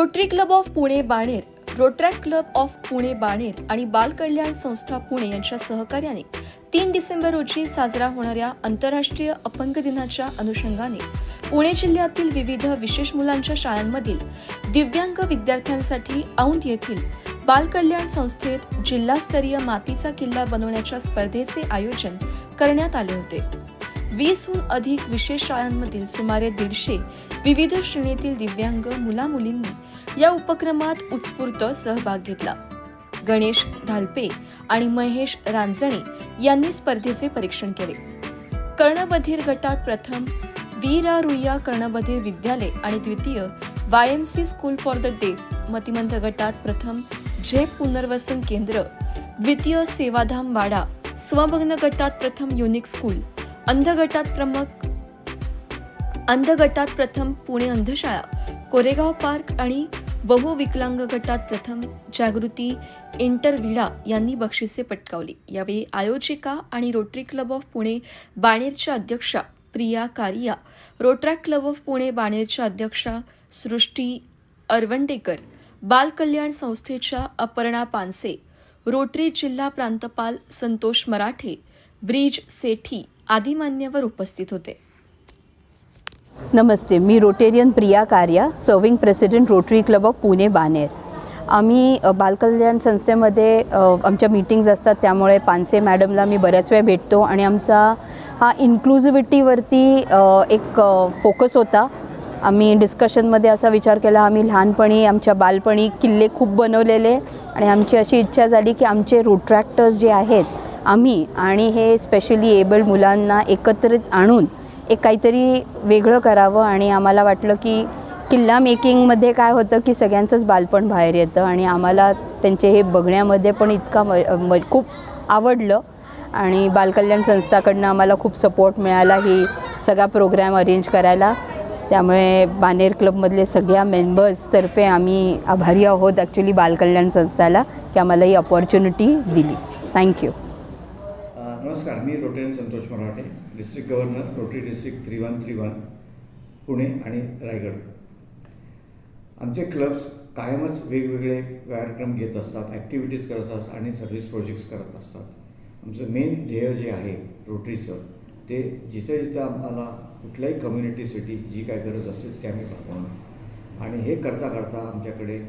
Rotary club of Pune Baner, Rotaract club of Pune Baner आणि बाल कल्याण संस्था पुणे यांच्या सहकार्याने 3 डिसेंबर रोजी साजरा होणाऱ्या आंतरराष्ट्रीय अपंग दिनाच्या अनुषंगाने पुणे जिल्ह्यातील विविध विशेष मुलांच्या शाळांमधील दिव्यांग विद्यार्थ्यांसाठी औंध येथील बाल कल्याण संस्थेत जिल्हास्तरीय मातीचा किल्ला बनवण्याच्या स्पर्धेचे आयोजन करण्यात आले होते. 20हून अधिक विशेष शाळांमधील सुमारे 150 विविध श्रेणीतील दिव्यांग मुला-मुलींनी या उपक्रमात उत्स्फूर्त सहभाग घेतला. गणेश धालपे आणि महेश रांजणे यांनी स्पर्धेचे परीक्षण केले. कर्णबधीर गटात प्रथम वीरा रुईया कर्णबधीर विद्यालय आणि द्वितीय YMC स्कूल फॉर द डेफ, मतिमंद गटात प्रथम झेप पुनर्वसन केंद्र, द्वितीय सेवाधाम वाडा, स्वमग्न गटात प्रथम युनिक स्कूल, अंध गटात प्रथम पुणे अंधशाळा, कोरेगाव पार्क आणि बहुविकलांग गटात प्रथम जागृती इंटरव्हिडा यांनी बक्षिसे पटकावली. यावेळी आयोजिका आणि रोटरी क्लब ऑफ पुणे बाणेरच्या अध्यक्षा प्रिया कारिया, रोटरॅक्ट क्लब ऑफ पुणे बाणेरच्या अध्यक्षा सृष्टी अरवंडेकर, बाल कल्याण संस्थेच्या अपर्णा पानसे, रोटरी जिल्हा प्रांतपाल संतोष मराठे, ब्रिज सेठी आदी मान्यवर उपस्थित होते. नमस्ते, मी रोटेरियन प्रिया कारिया, serving president rotary club of Pune Baner. आम्ही बालकल्याण संस्थेमध्ये आमच्या मीटिंग्ज असतात, त्यामुळे पानसे मॅडमला मी बऱ्याच वेळा भेटतो आणि आमचा हा इन्क्लुझिव्हिटीवरती एक फोकस होता. आम्ही डिस्कशनमध्ये असा विचार केला, आम्ही लहानपणी आमच्या बालपणी किल्ले खूप बनवलेले आणि आमची अशी इच्छा झाली की आमचे रोट्रॅक्टर्स जे आहेत आम्ही आणि हे स्पेशली एबल्ड मुलांना एकत्रित आणून एक काहीतरी वेगळं करावं. आणि आम्हाला वाटलं की किल्ला मेकिंगमध्ये काय होतं की सगळ्यांचंच बालपण बाहेर येतं आणि आम्हाला त्यांचे हे बघण्यामध्ये पण इतका खूप आवडलं आणि बालकल्याण संस्थाकडनं आम्हाला खूप सपोर्ट मिळाला ही सगळा प्रोग्रॅम अरेंज करायला. त्यामुळे बाणेर क्लबमधले सगळ्या मेंबर्सतर्फे आम्ही आभारी आहोत ॲक्च्युली बालकल्याण संस्थाला की आम्हाला ही अपॉर्च्युनिटी दिली. थँक्यू. नमस्कार, मी Rotarian Santosh Marathe, district governor, Rotary district 3131 Pune आणि रायगड. आमचे क्लब्स कायमच वेगवेगळे कार्यक्रम घेत असतात, ॲक्टिव्हिटीज करत असतात आणि सर्व्हिस प्रोजेक्ट्स करत असतात. आमचं मेन ध्येय जे आहे रोटरीचं, ते जिथे जिथे आम्हाला कुठल्याही कम्युनिटीसाठी जी काय गरज असेल ते आम्ही भागवणं आणि हे करता करता आमच्याकडे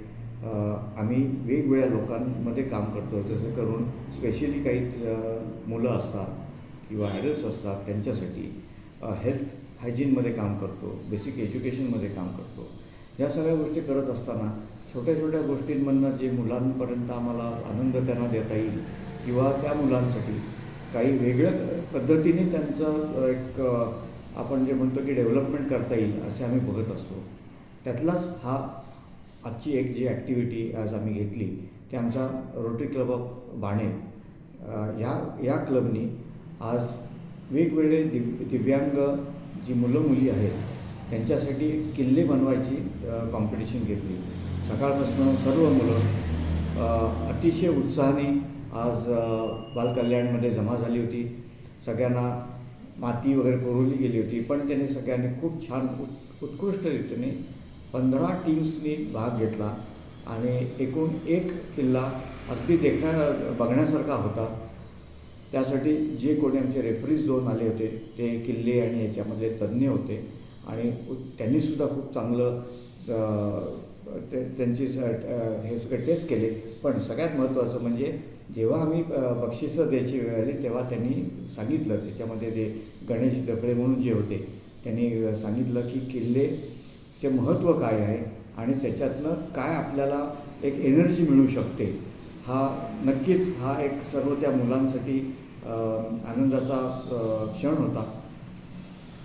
आम्ही वेगवेगळ्या लोकांमध्ये काम करतो. जसं करून स्पेशली काही मुलं असतात किंवा ॲडल्ट्स असतात, त्यांच्यासाठी हेल्थ हायजीनमध्ये काम करतो, बेसिक एज्युकेशनमध्ये काम करतो. या सगळ्या गोष्टी करत असताना छोट्या छोट्या गोष्टींमधनं जे मुलांपर्यंत आम्हाला आनंद त्यांना देता येईल किंवा त्या मुलांसाठी काही वेगळ्या पद्धतीने त्यांचं एक आपण जे म्हणतो की डेव्हलपमेंट करता येईल असे आम्ही बघत असतो. त्यातलाच हा आजची एक जी ॲक्टिव्हिटी आज आम्ही घेतली ती आमचा रोटरी क्लब ऑफ बाणेर या क्लबनी आज वेगवेगळे दिव्यांग जी मुलं मुली आहेत त्यांच्यासाठी किल्ले बनवायची कॉम्पिटिशन घेतली. सकाळपासून सर्व मुलं अतिशय उत्साहाने आज बालकल्याणमध्ये जमा झाली होती. सगळ्यांना माती वगैरे पुरवली गेली होती, पण त्याने सगळ्यांनी खूप छान उत्कृष्ट रीतीने 15 टीम्सनी भाग घेतला आणि एकूण एक किल्ला अगदी बघण्यासारखा होता. त्यासाठी जे कोणी आमचे रेफरीज 2 आले होते ते किल्ले आणि याच्यामध्ये तज्ज्ञ होते आणि त्यांनीसुद्धा खूप चांगलं त्यांची हे सगळे टेस्ट केले. पण सगळ्यात महत्त्वाचं म्हणजे जेव्हा आम्ही बक्षिसं द्यायची वेळ आली तेव्हा त्यांनी सांगितलं, त्याच्यामध्ये ते गणेश दफळे म्हणून जे होते त्यांनी सांगितलं की किल्लेचे महत्त्व काय आहे आणि त्याच्यातनं काय आपल्याला एक एनर्जी मिळू शकते. नक्कीच हा एक सर्व त्या मुलांसाठी आनंदाचा क्षण होता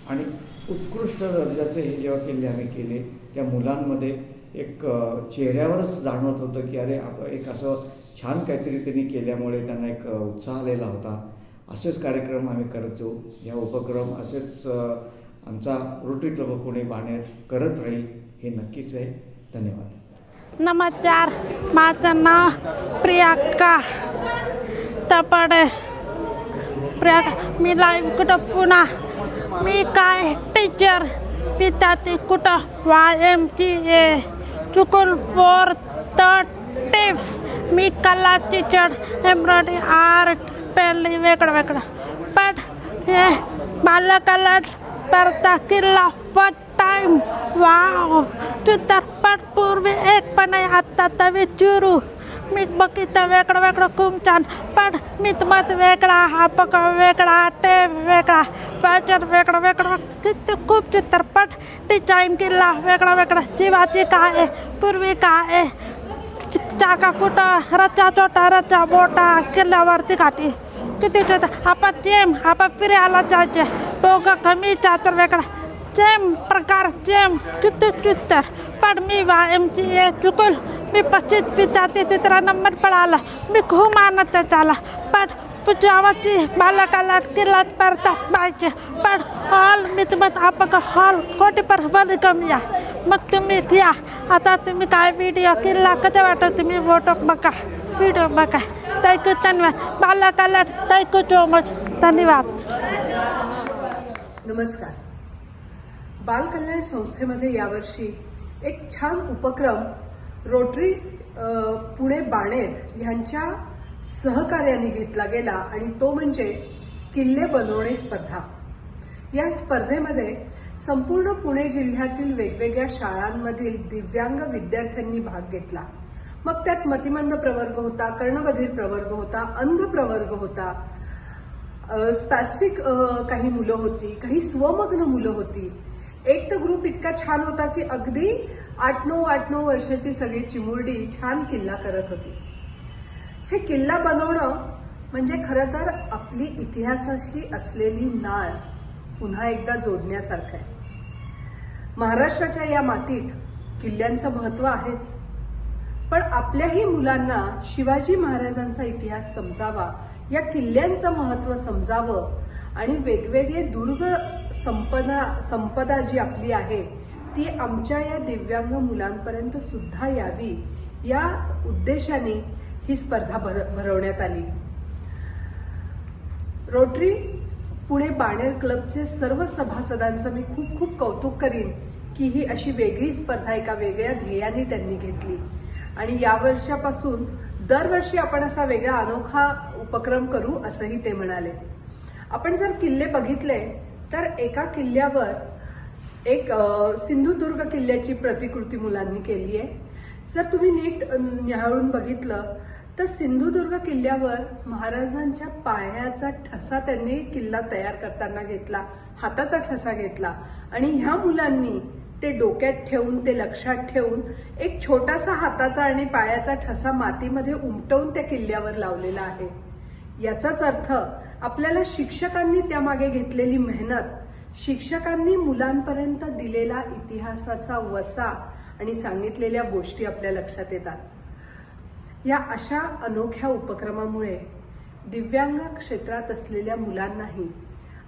आणि उत्कृष्ट दर्जाचे हे जेव्हा किल्ले आम्ही केले त्या मुलांमध्ये एक चेहऱ्यावरच जाणवत होतं की अरे एक असं छान काहीतरी त्यांनी केल्यामुळे त्यांना एक उत्साह आलेला होता. असेच कार्यक्रम आम्ही करत जाऊ. या उपक्रम असेच आमचा rotary club of Pune Baner करत राहील हे नक्कीच आहे. धन्यवाद. नमस्कार, माझं नाव प्रियांका तपडे. मी लाईव्ह कुठं पुन्हा मी काय टीचर विद्यार्थी कुठं YMCA चुकून 430 मी कलाची चढ एम्ब्रॉयडरी आर्ट पेरली वेगळं वेगळं पण हे बालकला परता किल्ला फर्स्ट टाइम वाव चित्रपट पूर्वी एक पण नाही आत्ता तर विचारू मी बघितलं वेगळं वेगळं खूप छान पण मी मत वेगळा हा पक वेगळा टेप वेगळा फॅशन वेगळं वेगळं किती खूप चित्रपट डिझाईन केला वेगळा वेगळा शिवाजी काय आहे पूर्वी काय आहे चाका कुठं रचा छोटा रचा मोठा किल्ल्यावरती काठी किती आपण जेम आपण फिरायला जायचे दोघं कमी चातर वेगळा जेम प्रकार जेम किती चित्तर पण मी YMCA चुकून मी 25 विद्यार्थी तिसरा नंबर पळाला मी खूप आनंद झाला पण पुजावाची बालकाला किल्ला परता पाहिजे पण हॉल मी तुम्हाला आपण हॉल कोटी पर बली कमी या मग तुम्ही या आता तुम्ही काय व्हिडिओ किल्ला कसं वाटत तुम्ही फोटो बघा व्हिडिओ बघा थँक्यू धन्यवाद बालकाला थँक्यू सो मच धन्यवाद. नमस्कार. बाल कल्याण संस्थेमध्ये यावर्षी एक छान उपक्रम रोटरी पुणे बाणेर यांच्या सहकार्याने घेतला गेला आणि तो म्हणजे किल्ले बनवणे स्पर्धा. या स्पर्धेमध्ये संपूर्ण पुणे जिल्ह्यातील वेगवेगळ्या शाळांमधील दिव्यांग विद्यार्थ्यांनी भाग घेतला. मग त्यात मतिमंद प्रवर्ग होता, कर्णबधिर प्रवर्ग होता, अंध प्रवर्ग होता, स्पॅस्टिक काही मुलं होती, काही स्वमग्न मुलं होती. एक तर ग्रुप इतका छान होता की अगदी 8-9 वर्षाची सगळी चिमुरडी छान किल्ला करत होती. हे किल्ला बनवणं म्हणजे खरं तर आपली इतिहासाशी असलेली नाळ पुन्हा एकदा जोडण्यासारखं आहे. महाराष्ट्राच्या या मातीत किल्ल्यांचं महत्त्व आहेच, पण आपल्याही मुलांना शिवाजी महाराजांचा इतिहास समजावा, या किल्ल्यांचं महत्त्व समजावं आणि वेगवेगळे दुर्ग संपदा जी आपली आहे ती आमच्या या दिव्यांग मुलांपर्यंत सुद्धा यावी या उद्देशाने ही स्पर्धा भरवण्यात आली. रोटरी पुणे बाणेर क्लबचे सर्व सभासदांचं मी खूप खूप कौतुक करीन की ही अशी वेगळी स्पर्धा एका वेगळ्या ध्येयाने त्यांनी घेतली आणि या वर्षापासून दरवर्षी आपण असा वेगळा अनोखा उपक्रम करू असंही ते म्हणाले. आपण जर किल्ले बघितले तर एका किल्ल्यावर एक सिंधुदुर्ग किल्ल्याची प्रतिकृती मुलांनी केली आहे. जर तुम्ही नीट निहाळून बघितलं तर सिंधुदुर्ग किल्ल्यावर महाराजांच्या पायाचा ठसा त्यांनी किल्ला तयार करताना घेतला, हाताचा ठसा घेतला आणि ह्या मुलांनी ते डोक्यात ठेवून ते लक्षात ठेवून एक छोटासा हाताचा आणि पायाचा ठसा मातीमध्ये उमटवून त्या किल्ल्यावर लावलेला आहे. याचाच अर्थ आपल्याला शिक्षकांनी त्यामागे घेतलेली मेहनत, शिक्षकांनी मुलांपर्यंत दिलेला इतिहासाचा वसा आणि सांगितलेल्या गोष्टी आपल्या लक्षात येतात. या अशा अनोख्या उपक्रमामुळे दिव्यांग क्षेत्रात असलेल्या मुलांनाही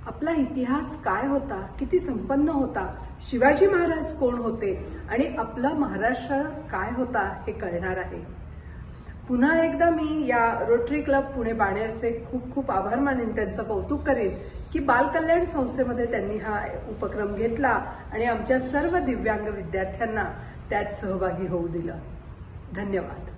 आपला इतिहास काय होता, किती संपन्न होता, शिवाजी महाराज कोण होते आणि आपला महाराष्ट्र काय होता हे कळणार आहे. पुन्हा एकदा मी या रोटरी क्लब पुणे बाणेरचे खूप खूप आभार मानेन, त्यांचं कौतुक करेन की बाल कल्याण संस्थेमध्ये त्यांनी हा उपक्रम घेतला आणि आमच्या सर्व दिव्यांग विद्यार्थ्यांना त्यात सहभागी होऊ दिलं. धन्यवाद.